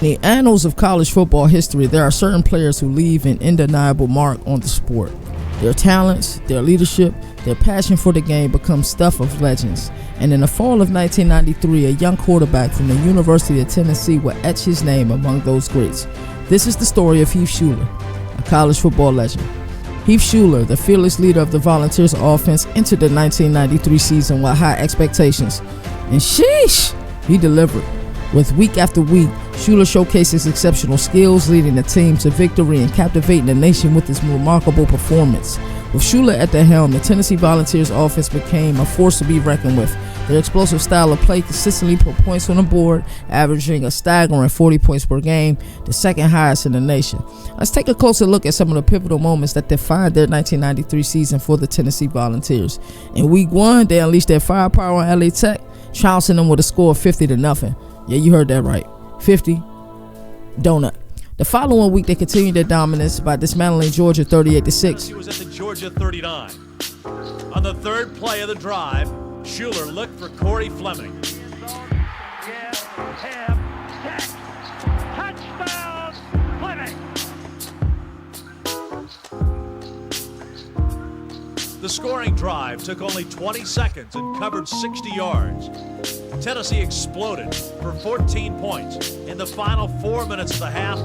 In the annals of college football history, there are certain players who leave an indelible mark on the sport. Their talents, their leadership, their passion for the game become stuff of legends. And in the fall of 1993, a young quarterback from the University of Tennessee will etch his name among those greats. This is the story of Heath Shuler, a college football legend. Heath Shuler, the fearless leader of the Volunteers offense, entered the 1993 season with high expectations. And sheesh, he delivered. With week after week, Shuler showcased his exceptional skills, leading the team to victory and captivating the nation with his remarkable performance. With Shuler at the helm, the Tennessee Volunteers offense became a force to be reckoned with. Their explosive style of play consistently put points on the board, averaging a staggering 40 points per game, the second highest in the nation. Let's take a closer look at some of the pivotal moments that defined their 1993 season for the Tennessee Volunteers. In week 1, they unleashed their firepower on LA Tech, trouncing them with a score of 50-0. Yeah, you heard that right. 50 donut. The following week, they continued their dominance by dismantling Georgia 38-6. He was at the Georgia 39. On the third play of the drive, Shuler looked for Corey Fleming. Touchdown, Fleming. The scoring drive took only 20 seconds and covered 60 yards. Tennessee exploded for 14 points in the final 4 minutes of the half.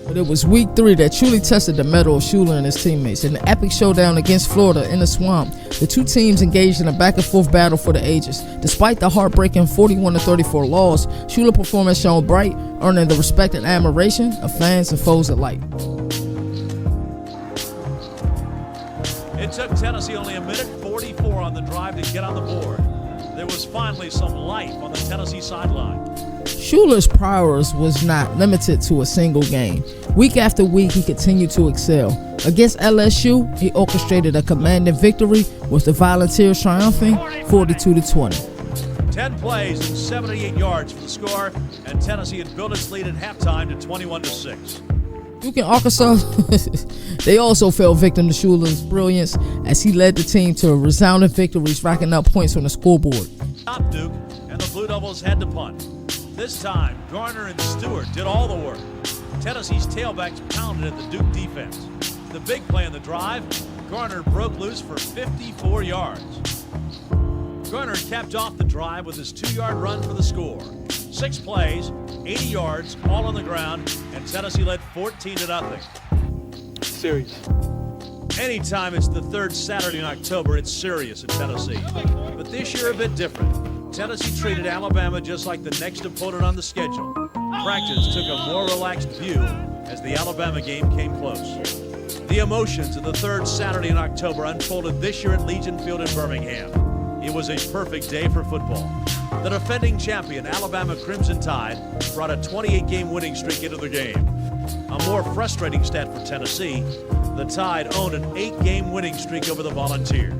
But it was week 3 that truly tested the mettle of Shuler and his teammates. In the epic showdown against Florida in the Swamp, the two teams engaged in a back-and-forth battle for the ages. Despite the heartbreaking 41-34 loss, Shuler's performance shone bright, earning the respect and admiration of fans and foes alike. It took Tennessee only a minute 44 on the drive to get on the board. There was finally some life on the Tennessee sideline. Shuler's prowess was not limited to a single game. Week after week, he continued to excel. Against LSU, he orchestrated a commanding victory, with the Volunteers triumphing 42-20. 10 plays and 78 yards for the score, and Tennessee had built its lead at halftime to 21-6. Duke and Arkansas, they also fell victim to Shuler's brilliance as he led the team to resounding victories, racking up points on the scoreboard. Top Duke, and the Blue Devils had to punt. This time, Garner and Stewart did all the work. Tennessee's tailbacks pounded at the Duke defense. The big play on the drive, Garner broke loose for 54 yards. Garner capped off the drive with his 2-yard run for the score. 6 plays, 80 yards, all on the ground, and Tennessee led 14-0. Serious. Anytime it's the third Saturday in October, it's serious in Tennessee. But this year a bit different. Tennessee treated Alabama just like the next opponent on the schedule. Practice took a more relaxed view as the Alabama game came close. The emotions of the third Saturday in October unfolded this year at Legion Field in Birmingham. It was a perfect day for football. The defending champion Alabama Crimson Tide brought a 28-game winning streak into the game. A more frustrating stat for Tennessee, the Tide owned an 8-game winning streak over the Volunteers.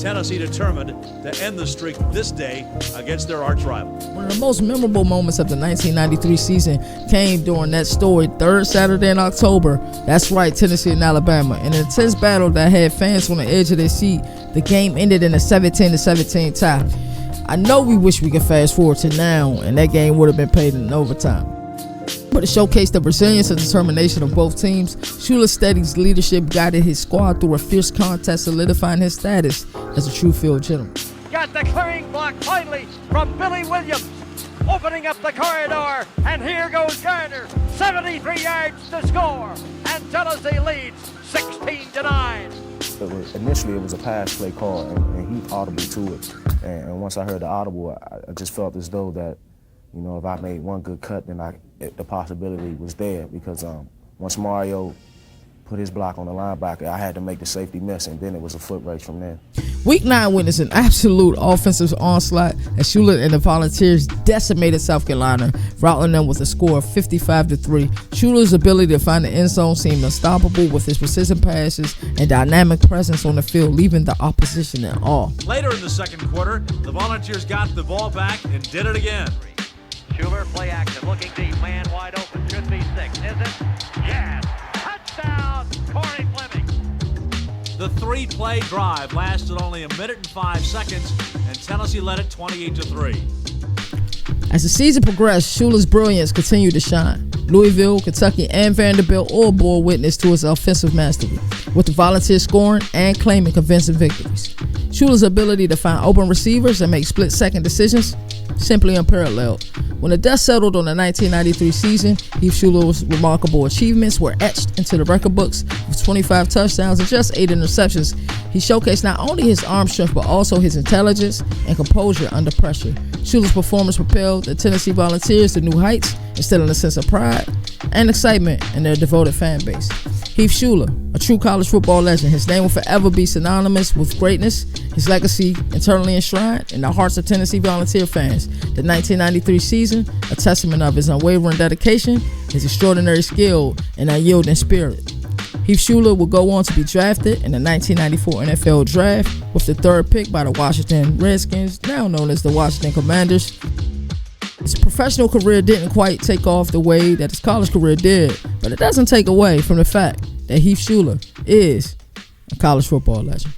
Tennessee determined to end the streak this day against their arch rival. One of the most memorable moments of the 1993 season came during that storied third Saturday in October. That's right, Tennessee and Alabama. In an intense battle that had fans on the edge of their seat, the game ended in a 17-17 tie. I know we wish we could fast forward to now, and that game would have been played in overtime. But it showcased the resilience and determination of both teams. Shuler's steady leadership guided his squad through a fierce contest, solidifying his status as a true field general. Got the clearing block finally from Billy Williams, opening up the corridor, and here goes Garner, 73 yards to score, and Tennessee leads 16-9. Initially, it was a pass play call, and he audible to it. And once I heard the audible, I just felt as though that, you know, if I made one good cut, then the possibility was there, because once Mario put his block on the linebacker, I had to make the safety miss, and then it was a foot race from there. Week 9 witnessed an absolute offensive onslaught as Shuler and the Volunteers decimated South Carolina, routing them with a score of 55-3. Shuler's ability to find the end zone seemed unstoppable with his precision passes and dynamic presence on the field, leaving the opposition in awe. Later in the second quarter, the Volunteers got the ball back and did it again. Shuler play action, looking deep, man wide open, should be 6, is it? Yes! Touchdown, Corey Fleming. The 3-play drive lasted only a minute and 5 seconds, and Tennessee led it 28-3. As the season progressed, Shuler's brilliance continued to shine. Louisville, Kentucky, and Vanderbilt all bore witness to his offensive mastery, with the Volunteers scoring and claiming convincing victories. Shuler's ability to find open receivers and make split-second decisions, simply unparalleled. When the dust settled on the 1993 season, Heath Shuler's remarkable achievements were etched into the record books with 25 touchdowns and just 8 interceptions. He showcased not only his arm strength but also his intelligence and composure under pressure. Shuler's performance propelled the Tennessee Volunteers to new heights, instilling a sense of pride and excitement in their devoted fan base. Heath Shuler, a true college football legend, his name will forever be synonymous with greatness, his legacy internally enshrined in the hearts of Tennessee Volunteer fans. The 1993 season, a testament of his unwavering dedication, his extraordinary skill, and unyielding spirit. Heath Shuler will go on to be drafted in the 1994 NFL Draft with the 3rd pick by the Washington Redskins, now known as the Washington Commanders. His professional career didn't quite take off the way that his college career did, but it doesn't take away from the fact that Heath Shuler is a college football legend.